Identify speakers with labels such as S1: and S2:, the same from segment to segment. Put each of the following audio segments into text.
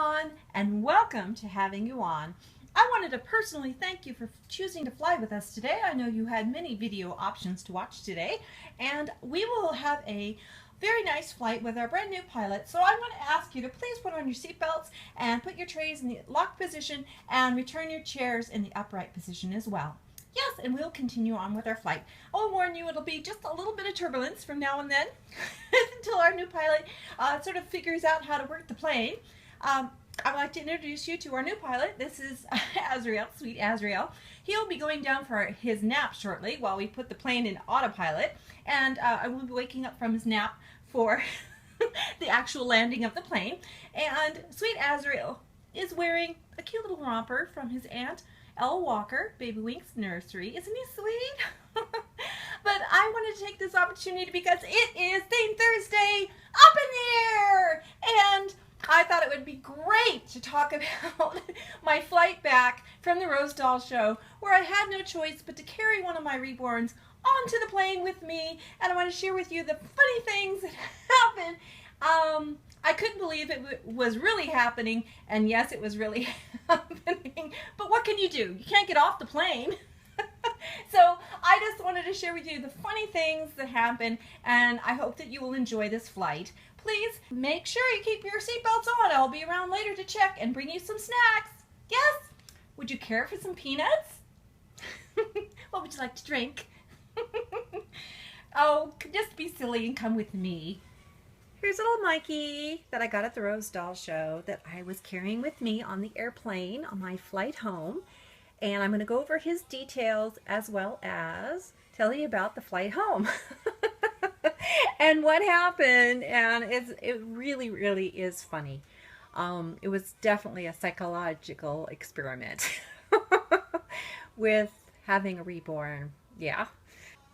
S1: everyone, and welcome to Having You On. I wanted to personally thank you for choosing to fly with us today. I know you had many video options to watch today, and we will have a very nice flight with our brand new pilot. So I'm going to ask you to please put on your seatbelts and put your trays in the locked position and return your chairs in the upright position as well. Yes, and we'll continue on with our flight. I'll warn you, it'll be just a little bit of turbulence from now and then until our new pilot sort of figures out how to work the plane. I'd like to introduce you to our new pilot. This is Asriel, sweet Asriel. He'll be going down for his nap shortly while we put the plane in autopilot, and I will be waking up from his nap for the actual landing of the plane. And sweet Asriel is wearing a cute little romper from his aunt, Elle Walker, Baby Wink's nursery. Isn't he sweet? But I wanted to take this opportunity because it is Theme Thursday up in the air, and I thought it would be great to talk about my flight back from the Rose Doll show, where I had no choice but to carry one of my Reborns onto the plane with me, and I want to share with you the funny things that happened. I couldn't believe it was really happening, and yes, it was really happening, but what can you do? You can't get off the plane. So I just wanted to share with you the funny things that happen, and I hope that you will enjoy this flight. Please make sure you keep your seatbelts on. I'll be around later to check and bring you some snacks. Yes? Would you care for some peanuts? What would you like to drink? Oh, just be silly and come with me. Here's little Mikey that I got at the Rose Doll show that I was carrying with me on the airplane on my flight home. And I'm going to go over his details as well as tell you about the flight home and what happened. And it really, really is funny. It was definitely a psychological experiment with having a reborn. Yeah.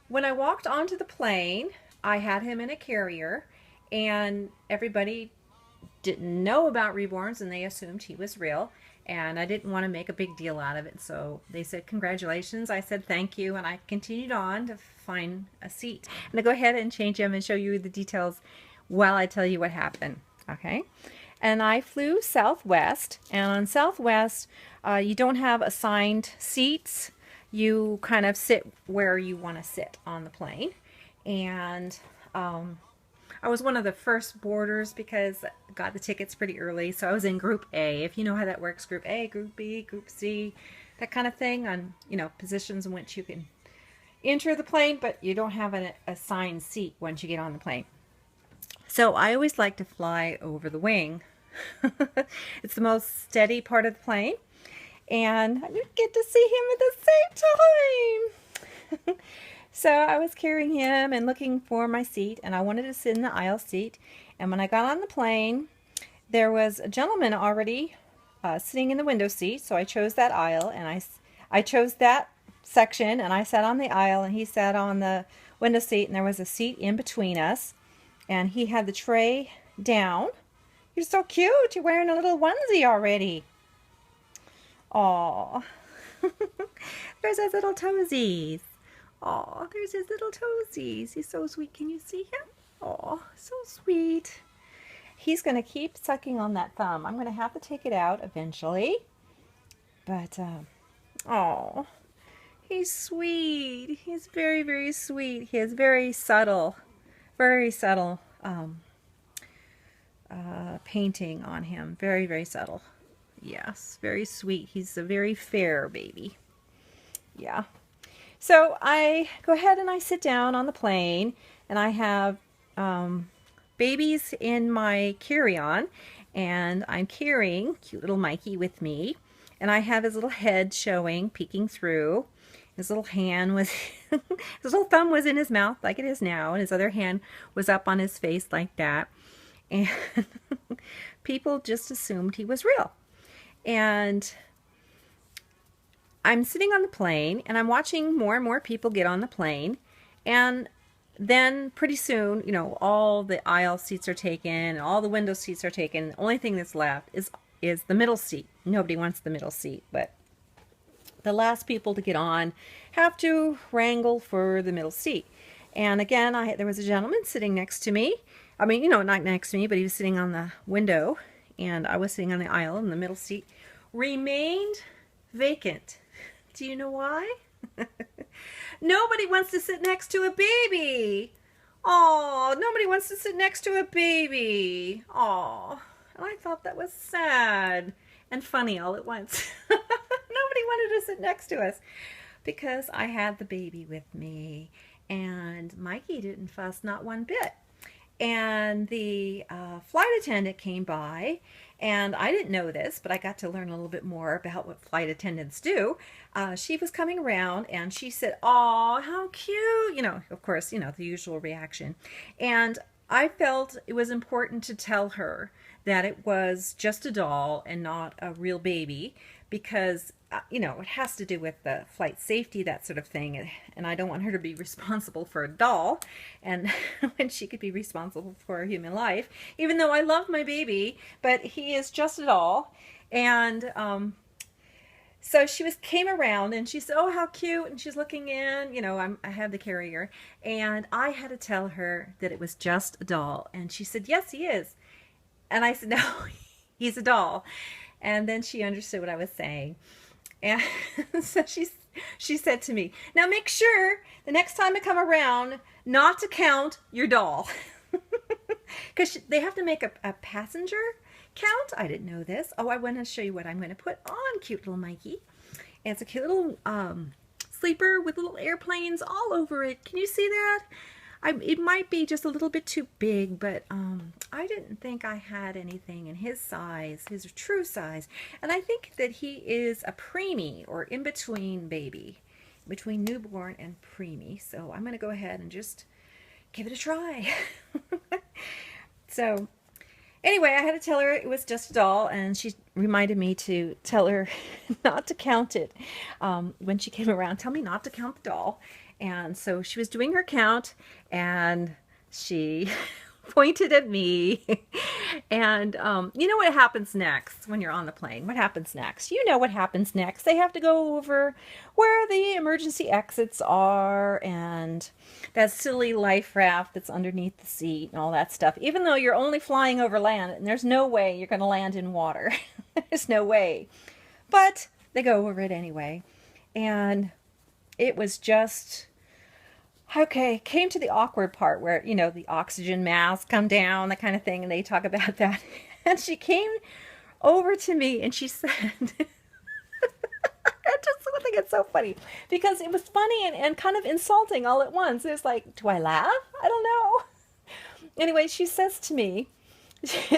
S1: When I walked onto the plane, I had him in a carrier, and everybody didn't know about reborns, and they assumed he was real. And I didn't want to make a big deal out of it, so they said congratulations. I said thank you, and I continued on to find a seat. I'm going to go ahead and change them and show you the details while I tell you what happened. Okay? And I flew Southwest, and on Southwest, you don't have assigned seats. You kind of sit where you want to sit on the plane. And I was one of the first boarders because I got the tickets pretty early, so I was in Group A. If you know how that works, Group A, Group B, Group C, that kind of thing, on, you know, positions in which you can enter the plane, but you don't have an assigned seat once you get on the plane. So I always like to fly over the wing. It's the most steady part of the plane, and I get to see him at the same time. So I was carrying him and looking for my seat, and I wanted to sit in the aisle seat. And when I got on the plane, there was a gentleman already sitting in the window seat, so I chose that aisle, and I chose that section, and I sat on the aisle, and he sat on the window seat, and there was a seat in between us, and he had the tray down. You're so cute. You're wearing a little onesie already. Aw. There's his little toesies. Aw, there's his little toesies. He's so sweet. Can you see him? Aw, so sweet. He's going to keep sucking on that thumb. I'm going to have to take it out eventually. But, aw, he's sweet. He's very, very sweet. He has very subtle painting on him. Very, very subtle. Yes, very sweet. He's a very fair baby. Yeah. So I go ahead and I sit down on the plane, and I have babies in my carry-on, and I'm carrying cute little Mikey with me, and I have his little head showing, peeking through. His little hand was, his little thumb was in his mouth like it is now, and his other hand was up on his face like that, and people just assumed he was real. And I'm sitting on the plane, and I'm watching more and more people get on the plane, and then pretty soon, you know, all the aisle seats are taken, and all the window seats are taken. The only thing that's left is the middle seat. Nobody wants the middle seat, but the last people to get on have to wrangle for the middle seat. And again, there was a gentleman sitting next to me. I mean, you know, not next to me, but he was sitting on the window, and I was sitting on the aisle in the middle seat, remained vacant. Do you know why? Nobody wants to sit next to a baby. Oh, nobody wants to sit next to a baby. Oh, and I thought that was sad and funny all at once. Nobody wanted to sit next to us because I had the baby with me, and Mikey didn't fuss not one bit. And the flight attendant came by, and I didn't know this, but I got to learn a little bit more about what flight attendants do. She was coming around, and she said, "Aw, how cute!" You know, of course, you know, the usual reaction. And I felt it was important to tell her that it was just a doll and not a real baby, because you know, it has to do with the flight safety, that sort of thing, and I don't want her to be responsible for a doll, and when she could be responsible for a human life, even though I love my baby, but he is just a doll. And so she came around, and she said, "Oh, how cute," and she's looking in, you know, I have the carrier, and I had to tell her that it was just a doll, and she said, "Yes, he is," and I said, "No, he's a doll." And then she understood what I was saying. And so she said to me, "Now make sure the next time I come around not to count your doll." Because they have to make a passenger count. I didn't know this. Oh, I want to show you what I'm going to put on cute little Mikey. And it's a cute little sleeper with little airplanes all over it. Can you see that? It might be just a little bit too big, but I didn't think I had anything in his size, his true size. And I think that he is a preemie, or in-between baby, between newborn and preemie. So I'm going to go ahead and just give it a try. So anyway, I had to tell her it was just a doll, and she reminded me to tell her not to count it when she came around. Tell me not to count the doll. And so she was doing her count, and she pointed at me. And you know what happens next when you're on the plane? What happens next? You know what happens next. They have to go over where the emergency exits are, and that silly life raft that's underneath the seat and all that stuff. Even though you're only flying over land, and there's no way you're going to land in water. There's no way. But they go over it anyway. And it was just, okay, came to the awkward part where, you know, the oxygen masks come down, that kind of thing, and they talk about that. And she came over to me and she said, I just think it's so funny, because it was funny and kind of insulting all at once. It was like, do I laugh? I don't know. Anyway, she says to me,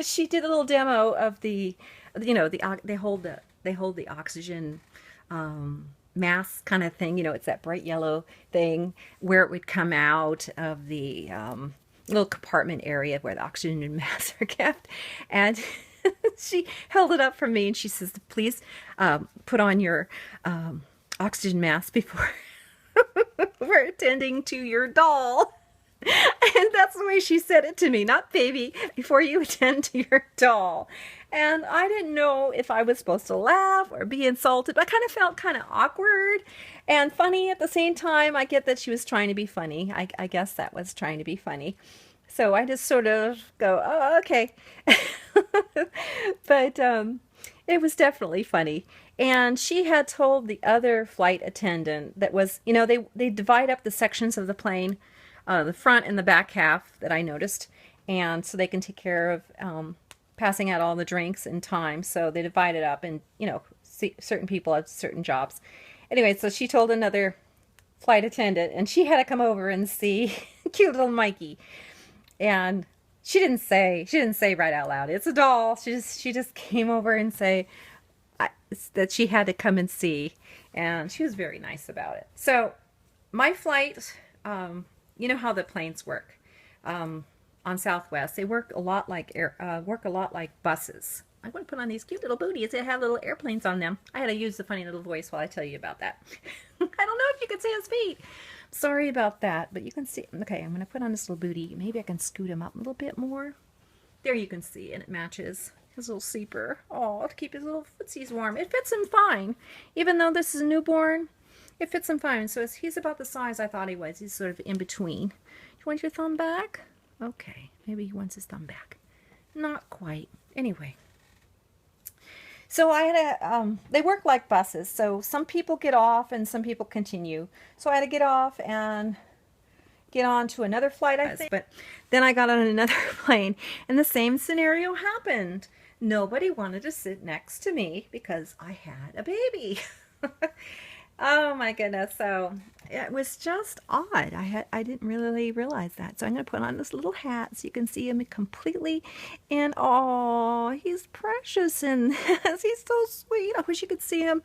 S1: she did a little demo of the, you know, they hold the oxygen mask kind of thing, you know, it's that bright yellow thing where it would come out of the little compartment area where the oxygen masks are kept. And she held it up for me, and she says, "Please put on your oxygen mask before we're attending to your doll." And that's the way she said it to me, "Not baby, before you attend to your doll." And I didn't know if I was supposed to laugh or be insulted, but I kind of felt kind of awkward and funny at the same time. I get that she was trying to be funny. I guess that was trying to be funny. So I just sort of go, "Oh, okay." But it was definitely funny. And she had told the other flight attendant that was, you know, they divide up the sections of the plane, the front and the back half that I noticed, and so they can take care of passing out all the drinks in time. So they divide it up, and, you know, certain people have certain jobs. Anyway, so she told another flight attendant, and she had to come over and see cute little Mikey. And she didn't say right out loud, "It's a doll." She just came over and say that she had to come and see, and she was very nice about it. So my flight, you know how the planes work. On Southwest, they work a lot like buses. I want to put on these cute little booties that have little airplanes on them. I had to use the funny little voice while I tell you about that. I don't know if you can see his feet. Sorry about that, but you can see. Okay, I'm going to put on this little booty. Maybe I can scoot him up a little bit more. There you can see, and it matches his little sleeper. Oh, to keep his little footsies warm. It fits him fine. Even though this is a newborn, it fits him fine. So he's about the size I thought he was. He's sort of in between. You want your thumb back? Okay, maybe he wants his thumb back. Not quite. Anyway, So I had they work like buses. So some people get off and some people continue. So I had to get off and get on to another flight, I think. But then I got on another plane and the same scenario happened. Nobody wanted to sit next to me because I had a baby. Oh my goodness. So it was just odd. I didn't really realize that. So I'm going to put on this little hat so you can see him completely. And oh, he's precious and he's so sweet. I wish you could see him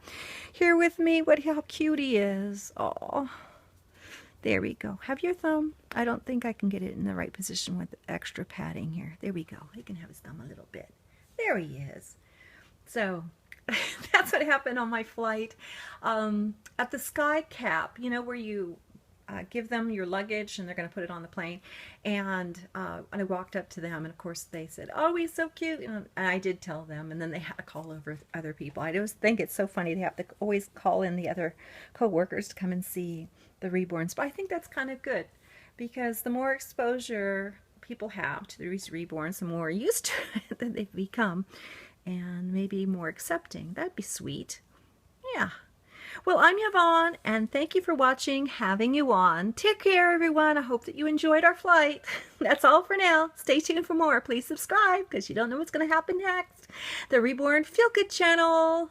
S1: here with me. How cute he is. Oh, there we go. Have your thumb. I don't think I can get it in the right position with the extra padding here. There we go. He can have his thumb a little bit. There he is. So that's what happened on my flight. At the Sky Cap, you know, where you give them your luggage and they're going to put it on the plane. And I walked up to them and of course they said, oh, he's so cute. And I did tell them, and then they had to call over other people. I just think it's so funny. They have to always call in the other co-workers to come and see the Reborns. But I think that's kind of good because the more exposure people have to these Reborns, the more used to it that they've become. And maybe more accepting. That'd be sweet. Yeah. Well, I'm Yvonne, and thank you for watching Having You On. Take care, everyone. I hope that you enjoyed our flight. That's all for now. Stay tuned for more. Please subscribe, because you don't know what's going to happen next. The Reborn Feel Good channel.